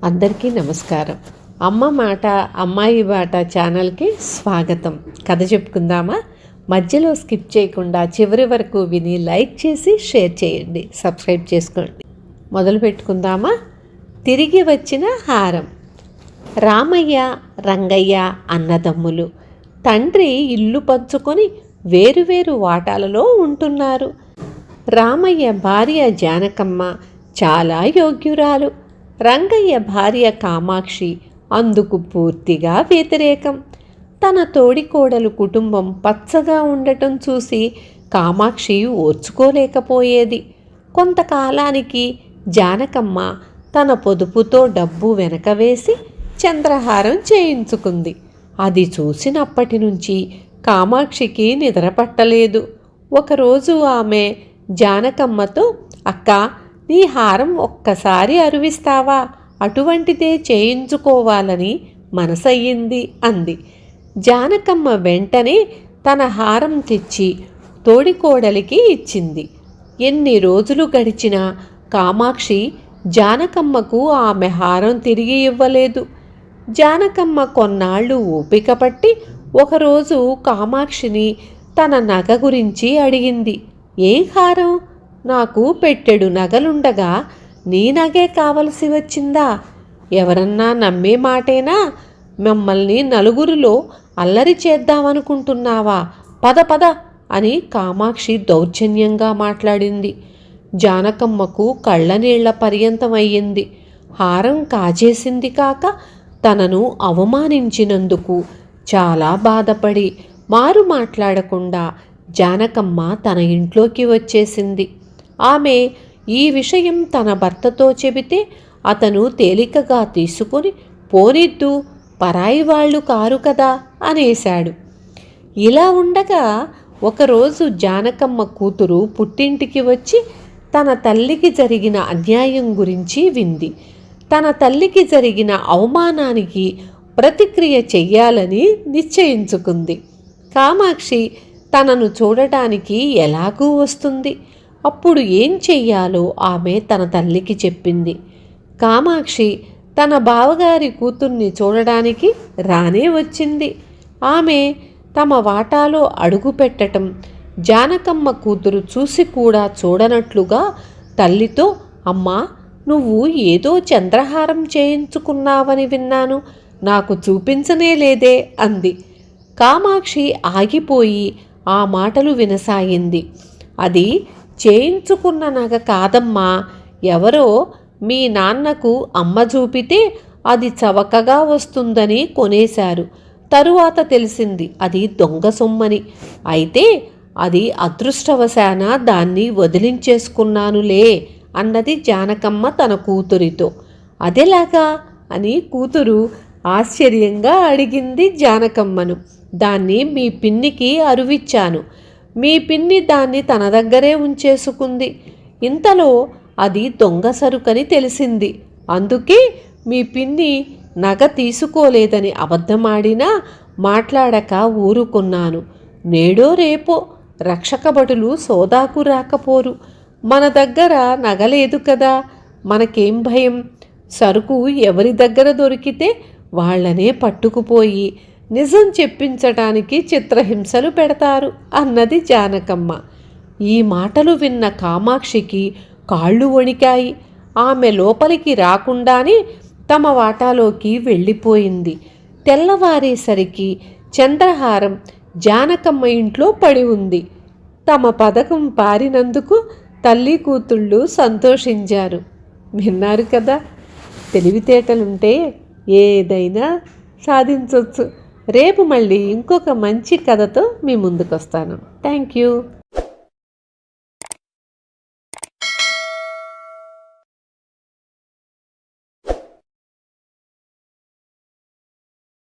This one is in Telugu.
అందరికీ నమస్కారం. అమ్మ మాట అమ్మాయి బాట ఛానల్కి స్వాగతం. కథ చెప్పుకుందామా? మధ్యలో స్కిప్ చేయకుండా చివరి వరకు విని లైక్ చేసి షేర్ చేయండి, సబ్స్క్రైబ్ చేసుకోండి. మొదలు పెట్టుకుందామా? తిరిగి వచ్చిన హారం. రామయ్య, రంగయ్య అన్నదమ్ములు. తండ్రి ఇల్లు పంచుకొని వేరువేరు వాటాలలో ఉంటున్నారు. రామయ్య భార్య జానకమ్మ చాలా యోగ్యురాలు. రంగయ్య భార్య కామాక్షి అందుకు పూర్తిగా వ్యతిరేకం. తన తోడికోడలు కుటుంబం పచ్చగా ఉండటం చూసి కామాక్షి ఓర్చుకోలేకపోయేది. కొంతకాలానికి జానకమ్మ తన పొదుపుతో డబ్బు వెనకవేసి చంద్రహారం చేయించుకుంది. అది చూసినప్పటి నుంచి కామాక్షికి నిద్రపట్టలేదు. ఒకరోజు ఆమె జానకమ్మతో, "అక్క, నీ హారం ఒక్కసారి అరువిస్తావా? అటువంటిదే చేయించుకోవాలని మనసయ్యింది" అంది. జానకమ్మ వెంటనే తన హారం తెచ్చి తోడికోడలికి ఇచ్చింది. ఎన్ని రోజులు గడిచినా కామాక్షి జానకమ్మకు ఆమె హారం తిరిగి ఇవ్వలేదు. జానకమ్మ కొన్నాళ్ళు ఓపిక పట్టి ఒకరోజు కామాక్షిని తన నగ గురించి అడిగింది. "ఏం హారం? నాకు పెట్టెడు నగలుండగా నీ నగే కావలసి వచ్చిందా? ఎవరన్నా నమ్మే మాటేనా? మమ్మల్ని నలుగురిలో అల్లరి చేద్దామనుకుంటున్నావా? పద పద" అని కామాక్షి దౌర్జన్యంగా మాట్లాడింది. జానకమ్మకు కళ్ళనీళ్ల పర్యంతమయ్యింది. హారం కాజేసింది కాక తనను అవమానించినందుకు చాలా బాధపడి మారు మాట్లాడకుండా జానకమ్మ తన ఇంట్లోకి వచ్చేసింది. ఆమె ఈ విషయం తన భర్తతో చెబితే అతను తేలికగా తీసుకుని, "పోనిద్దు, పరాయి వాళ్ళు కారు కదా" అనేశాడు. ఇలా ఉండగా ఒకరోజు జానకమ్మ కూతురు పుట్టింటికి వచ్చి తన తల్లికి జరిగిన అన్యాయం గురించి వింది. తన తల్లికి జరిగిన అవమానానికి ప్రతిక్రియ చెయ్యాలని నిశ్చయించుకుంది. కామాక్షి తనను చూడటానికి ఎలాగూ వస్తుంది. అప్పుడు ఏం చెయ్యాలో ఆమె తన తల్లికి చెప్పింది. కామాక్షి తన బావగారి కూతుర్ని చూడడానికి రానే వచ్చింది. ఆమె తమ వాటాలో అడుగు పెట్టటం జానకమ్మ కూతురు చూసి కూడా చూడనట్లుగా తల్లితో, "అమ్మా, నువ్వు ఏదో చంద్రహారం చేయించుకున్నావని విన్నాను, నాకు చూపించనే లేదే" అంది. కామాక్షి ఆగిపోయి ఆ మాటలు వినసాగింది. "అది చేయించుకున్న నగ కాదమ్మా, ఎవరో మీ నాన్నకు అమ్మ చూపితే అది చవకగా వస్తుందని కొనేశారు. తరువాత తెలిసింది అది దొంగ సొమ్మని. అయితే అది అదృష్టవశాన దాన్ని వదిలించేసుకున్నానులే" అన్నది జానకమ్మ తన కూతురితో. "అదెలాగా?" అని కూతురు ఆశ్చర్యంగా అడిగింది జానకమ్మను. "దాన్ని మీ పిన్నికి అరువిచ్చాను. మీ పిన్ని దాన్ని తన దగ్గరే ఉంచేసుకుంది. ఇంతలో అది దొంగ సరుకని తెలిసింది. అందుకే మీ పిన్ని నగ తీసుకోలేదని అబద్ధమాడినా మాట్లాడక ఊరుకున్నాను. నేడో రేపో రక్షకభటులు సోదాకు రాకపోరు. మన దగ్గర నగలేదు కదా, మనకేం భయం? సరుకు ఎవరి దగ్గర దొరికితే వాళ్లనే పట్టుకుపోయి నిజం చెప్పించటానికి చిత్రహింసలు పెడతారు" అన్నది జానకమ్మ. ఈ మాటలు విన్న కామాక్షికి కాళ్ళు వణికాయి. ఆమె లోపలికి రాకుండానే తమ వాటాలోకి వెళ్ళిపోయింది. తెల్లవారేసరికి చంద్రహారం జానకమ్మ ఇంట్లో పడి ఉంది. తమ పథకం పారినందుకు తల్లి కూతుళ్ళు సంతోషించారు. విన్నారు కదా, తెలివితేటలుంటే ఏదైనా సాధించవచ్చు. రేపు మళ్ళీ ఇంకొక మంచి కథతో మీ ముందుకు వస్తాను. Thank you.